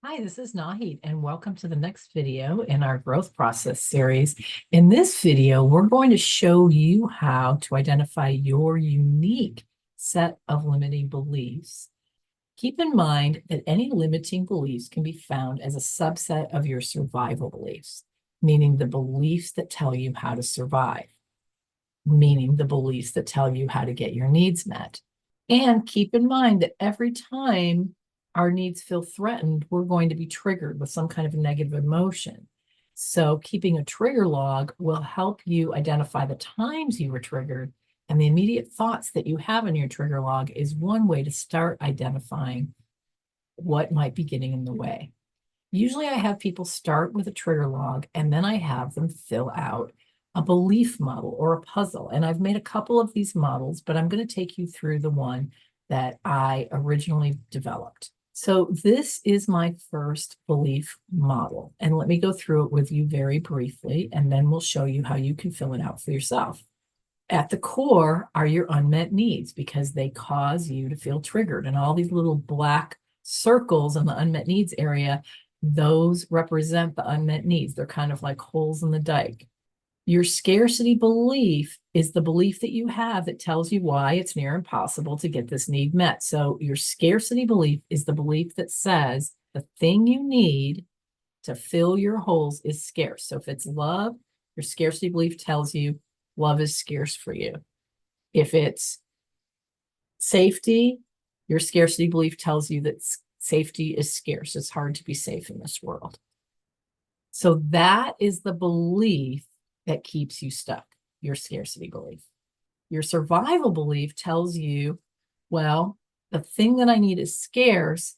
Hi, this is Nahid, and welcome to the next video in our growth process series. In this video, we're going to show you how to identify your unique set of limiting beliefs. Keep in mind that any limiting beliefs can be found as a subset of your survival beliefs, meaning the beliefs that tell you how to survive, meaning the beliefs that tell you how to get your needs met. And keep in mind that every time our needs feel threatened, we're going to be triggered with some kind of negative emotion. So keeping a trigger log will help you identify the times you were triggered, and the immediate thoughts that you have in your trigger log is one way to start identifying what might be getting in the way. Usually I have people start with a trigger log, and then I have them fill out a belief model or a puzzle. And I've made a couple of these models, but I'm going to take you through the one that I originally developed. So this is my first belief model. And let me go through it with you very briefly, and then we'll show you how you can fill it out for yourself. At the core are your unmet needs because they cause you to feel triggered. And all these little black circles in the unmet needs area, those represent the unmet needs. They're kind of like holes in the dike. Your scarcity belief is the belief that you have that tells you why it's near impossible to get this need met. So your scarcity belief is the belief that says the thing you need to fill your holes is scarce. So if it's love, your scarcity belief tells you love is scarce for you. If it's safety, your scarcity belief tells you that safety is scarce. It's hard to be safe in this world. So that is the belief that keeps you stuck, your scarcity belief. Your survival belief tells you, well, the thing that I need is scarce,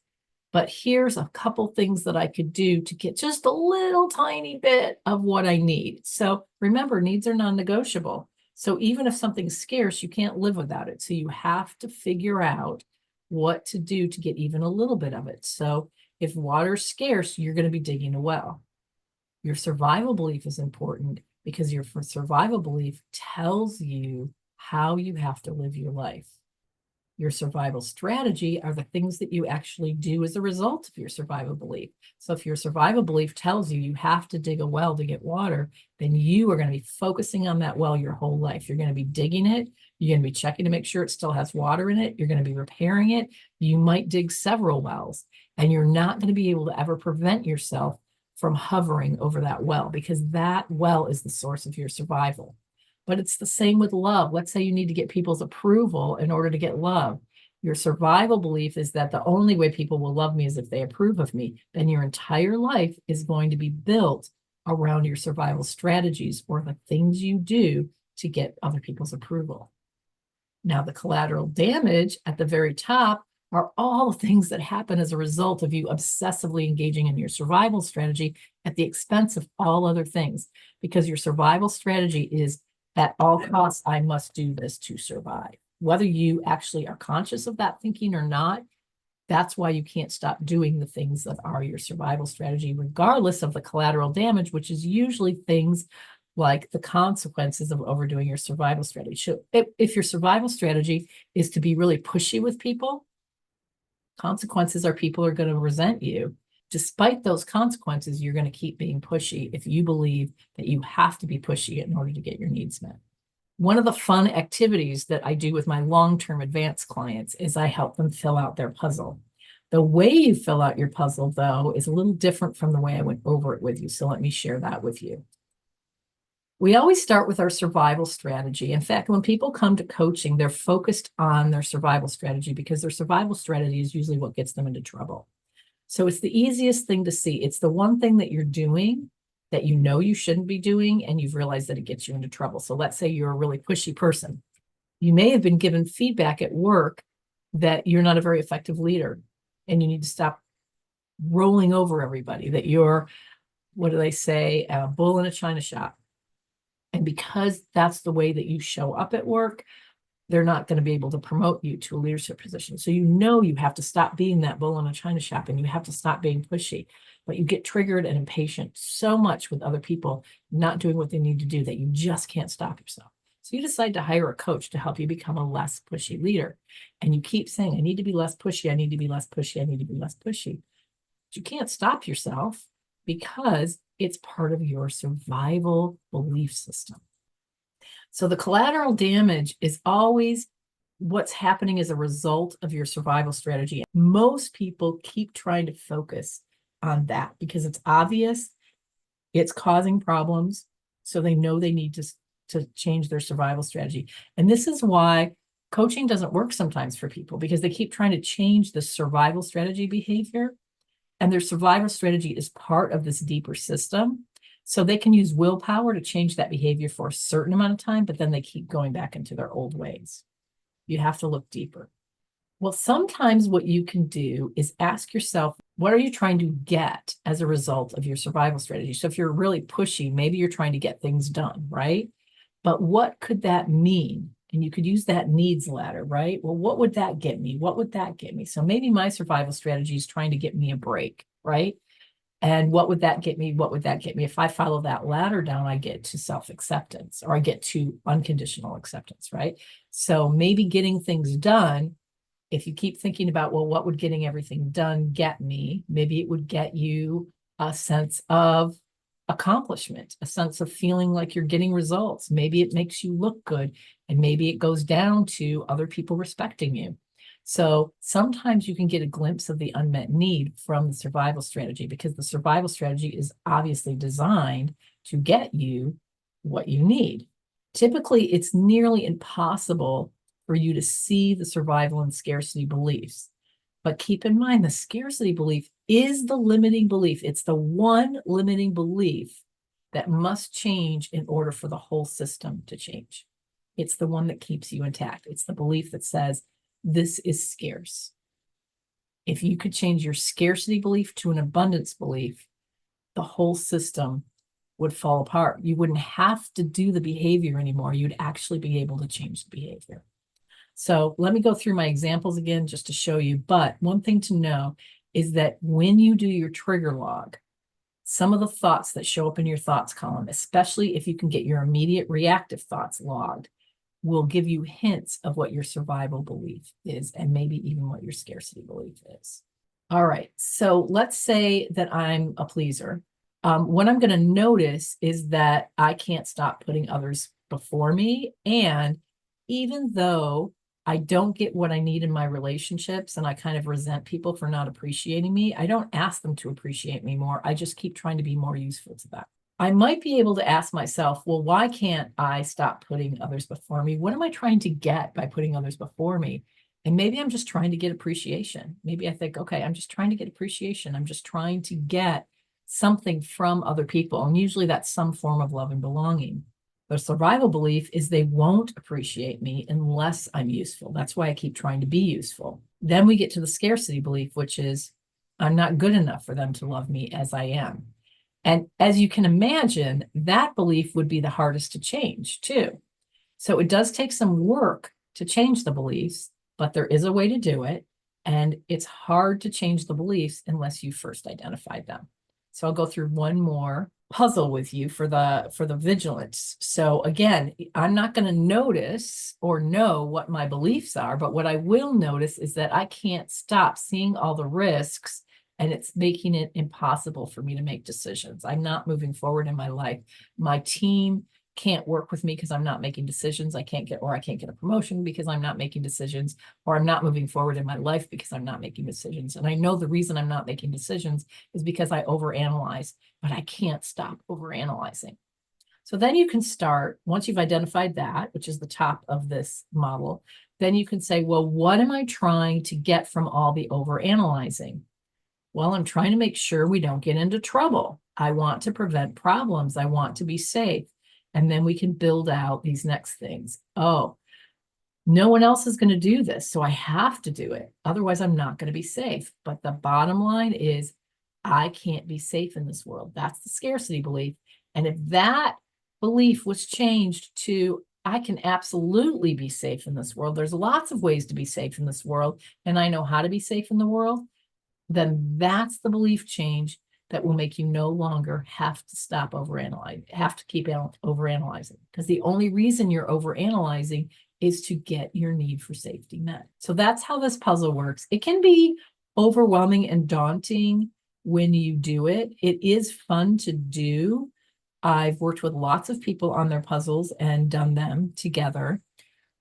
but here's a couple things that I could do to get just a little tiny bit of what I need. So remember, needs are non-negotiable. So even if something's scarce, you can't live without it. So you have to figure out what to do to get even a little bit of it. So if water's scarce, you're going to be digging a well. Your survival belief is important because your survival belief tells you how you have to live your life. Your survival strategy are the things that you actually do as a result of your survival belief. So if your survival belief tells you you have to dig a well to get water, then you are going to be focusing on that well your whole life. You're going to be digging it. You're going to be checking to make sure it still has water in it. You're going to be repairing it. You might dig several wells, and you're not going to be able to ever prevent yourself from hovering over that well because that well is the source of your survival. But it's the same with love. Let's say you need to get people's approval in order to get love. Your survival belief is that the only way people will love me is if they approve of me. Then your entire life is going to be built around your survival strategies or the things you do to get other people's approval. Now, the collateral damage at the very top are all the things that happen as a result of you obsessively engaging in your survival strategy at the expense of all other things, because your survival strategy is at all costs, I must do this to survive. Whether you actually are conscious of that thinking or not, that's why you can't stop doing the things that are your survival strategy, regardless of the collateral damage, which is usually things like the consequences of overdoing your survival strategy. So if your survival strategy is to be really pushy with people, consequences are people are going to resent you. Despite those consequences, you're going to keep being pushy if you believe that you have to be pushy in order to get your needs met. One of the fun activities that I do with my long-term advanced clients is I help them fill out their puzzle. The way you fill out your puzzle, though, is a little different from the way I went over it with you. So let me share that with you. We always start with our survival strategy. In fact, when people come to coaching, they're focused on their survival strategy because their survival strategy is usually what gets them into trouble. So it's the easiest thing to see. It's the one thing that you're doing that you know you shouldn't be doing, and you've realized that it gets you into trouble. So let's say you're a really pushy person. You may have been given feedback at work that you're not a very effective leader, and you need to stop rolling over everybody, that you're, what do they say, a bull in a china shop. And because that's the way that you show up at work, they're not going to be able to promote you to a leadership position. So you know you have to stop being that bull in a china shop, and you have to stop being pushy. But you get triggered and impatient so much with other people not doing what they need to do that you just can't stop yourself. So you decide to hire a coach to help you become a less pushy leader. And you keep saying, I need to be less pushy. I need to be less pushy. I need to be less pushy. you can't stop yourself because it's part of your survival belief system. So the collateral damage is always what's happening as a result of your survival strategy. Most people keep trying to focus on that because it's obvious, it's causing problems, so they know they need to change their survival strategy. And this is why coaching doesn't work sometimes for people, because they keep trying to change the survival strategy behavior, and their survival strategy is part of this deeper system. So they can use willpower to change that behavior for a certain amount of time, but then they keep going back into their old ways. You have to look deeper. Well, sometimes what you can do is ask yourself, what are you trying to get as a result of your survival strategy? So if you're really pushy, maybe you're trying to get things done, right? But what could that mean? And you could use that needs ladder, right? Well, what would that get me? What would that get me? So maybe my survival strategy is trying to get me a break, right? And what would that get me? What would that get me? If I follow that ladder down, I get to self-acceptance, or I get to unconditional acceptance, right? So maybe getting things done, if you keep thinking about, well, what would getting everything done get me? Maybe it would get you a sense of accomplishment, a sense of feeling like you're getting results. Maybe it makes you look good, and maybe it goes down to other people respecting you. So sometimes you can get a glimpse of the unmet need from the survival strategy, because the survival strategy is obviously designed to get you what you need. Typically, it's nearly impossible for you to see the survival and scarcity beliefs. But keep in mind, the scarcity belief is the limiting belief. It's the one limiting belief that must change in order for the whole system to change. It's the one that keeps you intact. It's the belief that says, this is scarce. If you could change your scarcity belief to an abundance belief, the whole system would fall apart. You wouldn't have to do the behavior anymore. You'd actually be able to change the behavior. So let me go through my examples again just to show you. But one thing to know is that when you do your trigger log, some of the thoughts that show up in your thoughts column, especially if you can get your immediate reactive thoughts logged, will give you hints of what your survival belief is, and maybe even what your scarcity belief is. All right, so let's say that I'm a pleaser. What I'm going to notice is that I can't stop putting others before me. And even though I don't get what I need in my relationships, and I kind of resent people for not appreciating me, I don't ask them to appreciate me more. I just keep trying to be more useful to them. I might be able to ask myself, well, why can't I stop putting others before me? What am I trying to get by putting others before me? And maybe I'm just trying to get appreciation. Maybe I think, okay, I'm just trying to get appreciation. I'm just trying to get something from other people. And usually that's some form of love and belonging. The survival belief is they won't appreciate me unless I'm useful. That's why I keep trying to be useful. Then we get to the scarcity belief, which is I'm not good enough for them to love me as I am. And as you can imagine, that belief would be the hardest to change too. So it does take some work to change the beliefs, but there is a way to do it. And it's hard to change the beliefs unless you first identified them. So I'll go through one more puzzle with you for the vigilance. So again, I'm not going to notice or know what my beliefs are, but what I will notice is that I can't stop seeing all the risks, and it's making it impossible for me to make decisions. I'm not moving forward in my life. My team can't work with me because I'm not making decisions. I can't get a promotion because I'm not making decisions, or I'm not moving forward in my life because I'm not making decisions. And I know the reason I'm not making decisions is because I overanalyze, but I can't stop overanalyzing. So then you can start, once you've identified that, which is the top of this model, then you can say, well, what am I trying to get from all the overanalyzing? Well, I'm trying to make sure we don't get into trouble. I want to prevent problems. I want to be safe. And then we can build out these next things. Oh, no one else is going to do this, so I have to do it. Otherwise, I'm not going to be safe. But the bottom line is I can't be safe in this world. That's the scarcity belief. And if that belief was changed to I can absolutely be safe in this world, there's lots of ways to be safe in this world, and I know how to be safe in the world, then that's the belief change that will make you no longer have to stop overanalyzing, have to keep overanalyzing. Because the only reason you're overanalyzing is to get your need for safety met. So that's how this puzzle works. It can be overwhelming and daunting when you do it. It is fun to do. I've worked with lots of people on their puzzles and done them together.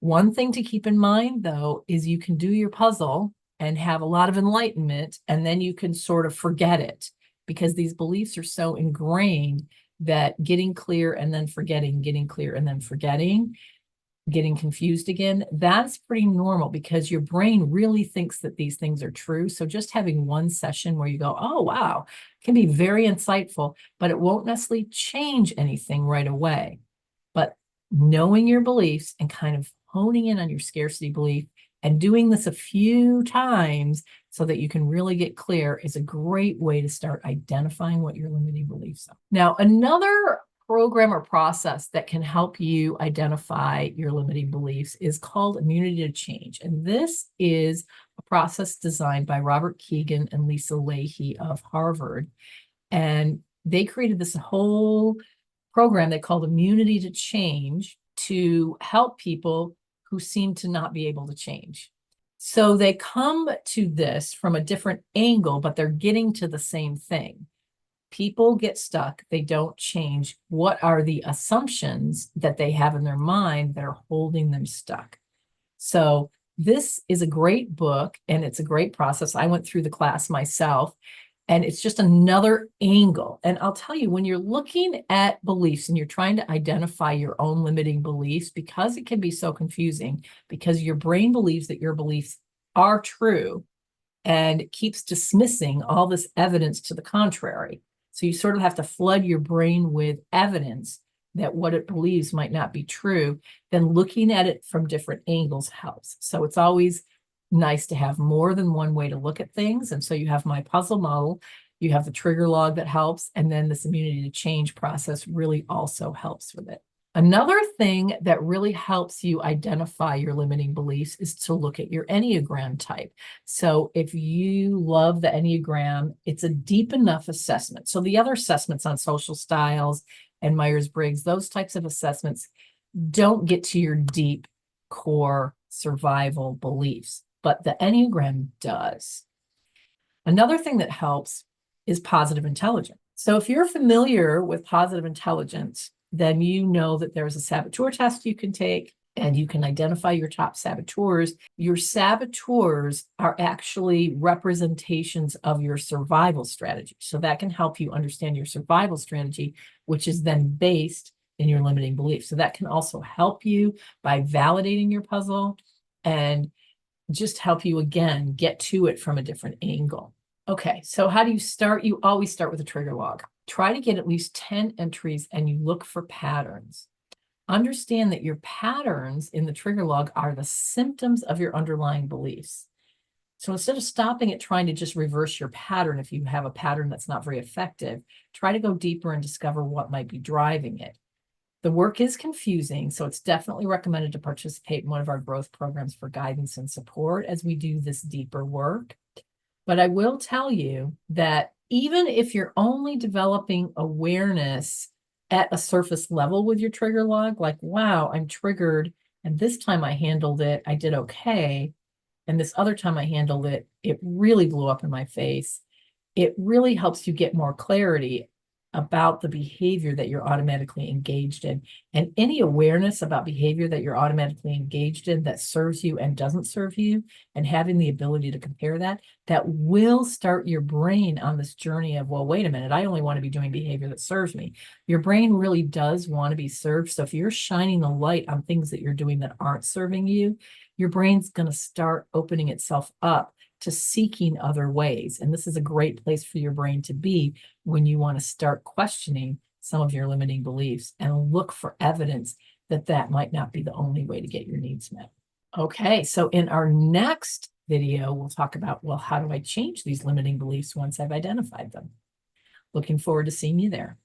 One thing to keep in mind, though, is you can do your puzzle and have a lot of enlightenment, and then you can sort of forget it because these beliefs are so ingrained that getting clear and then forgetting, getting clear and then forgetting, getting confused again, that's pretty normal because your brain really thinks that these things are true. So just having one session where you go, oh, wow, can be very insightful, but it won't necessarily change anything right away. But knowing your beliefs and kind of honing in on your scarcity belief and doing this a few times so that you can really get clear is a great way to start identifying what your limiting beliefs are. Now, another program or process that can help you identify your limiting beliefs is called immunity to change. And this is a process designed by Robert Keegan and Lisa Lahey of Harvard. And they created this whole program they called immunity to change to help people who seem to not be able to change. So they come to this from a different angle, but they're getting to the same thing. People get stuck, they don't change. What are the assumptions that they have in their mind that are holding them stuck? So this is a great book and it's a great process. I went through the class myself. And it's just another angle. And I'll tell you, when you're looking at beliefs and you're trying to identify your own limiting beliefs, because it can be so confusing, because your brain believes that your beliefs are true and it keeps dismissing all this evidence to the contrary. So you sort of have to flood your brain with evidence that what it believes might not be true. Then looking at it from different angles helps. So it's always nice to have more than one way to look at things. And so you have my puzzle model, you have the trigger log that helps, and then this immunity to change process really also helps with it. Another thing that really helps you identify your limiting beliefs is to look at your Enneagram type. So if you love the Enneagram, it's a deep enough assessment. So the other assessments on social styles and Myers-Briggs, those types of assessments don't get to your deep core survival beliefs, but the Enneagram does. Another thing that helps is positive intelligence. So if you're familiar with positive intelligence, then you know that there's a saboteur test you can take and you can identify your top saboteurs. Your saboteurs are actually representations of your survival strategy. So that can help you understand your survival strategy, which is then based in your limiting beliefs. So that can also help you by validating your puzzle and just help you, again, get to it from a different angle. Okay, so how do you start? You always start with a trigger log. Try to get at least 10 entries and you look for patterns. Understand that your patterns in the trigger log are the symptoms of your underlying beliefs. So instead of stopping at trying to just reverse your pattern, if you have a pattern that's not very effective, try to go deeper and discover what might be driving it. The work is confusing, so it's definitely recommended to participate in one of our growth programs for guidance and support as we do this deeper work. But I will tell you that even if you're only developing awareness at a surface level with your trigger log, like, wow, I'm triggered, and this time I handled it, I did okay, and this other time I handled it, it really blew up in my face. It really helps you get more clarity about the behavior that you're automatically engaged in. And any awareness about behavior that you're automatically engaged in that serves you and doesn't serve you, and having the ability to compare that, that will start your brain on this journey of, well, wait a minute, I only want to be doing behavior that serves me. Your brain really does want to be served. So if you're shining the light on things that you're doing that aren't serving you, your brain's going to start opening itself up to seeking other ways. And this is a great place for your brain to be when you want to start questioning some of your limiting beliefs and look for evidence that that might not be the only way to get your needs met. Okay, so in our next video, we'll talk about, well, how do I change these limiting beliefs once I've identified them? Looking forward to seeing you there.